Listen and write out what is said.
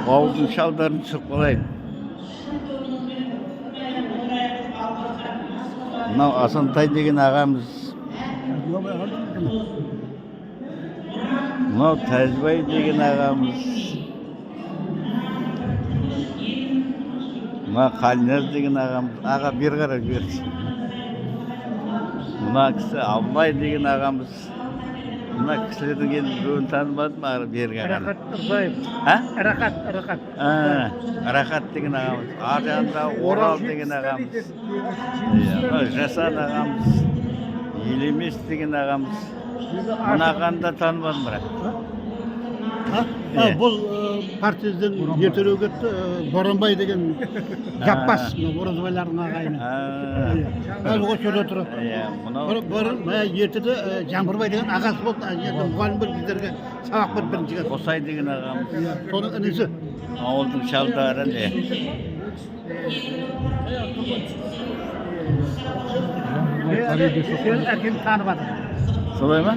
Ауылдың шалдарын түсіріп қалайын. Мынау Асантай деген ағамыз. Мынау Тәжбай деген ағамыз. Мына Қалиназ деген ағамыз. Аға бер қарап жіберші. Мына кісі Абылай деген ағамыз. Мына кісілердің енді біреуін танымадым, бергі ағамыз. Рахат Тұрсаев. Рахат. Рахат деген ағамыз. Ар жағында Орал деген ағамыз. Жасан ағамыз. Елемес деген ағамыз. Мына ағаны да танымадым бірақ. Бұл партиядан ертерек кетті. Боранбай деген жаппас. Оразбайлардың ағайыны. Осы жерде тұрады. Ертеде Жаңбырбай деген ағасы болды. Мұғалім бір біздерге сабақ беріп бірінші кәсіп. Қосай деген ағамыз. Соның інісі. Ауылдың шалдары не? Әкем танымады. Солай ма?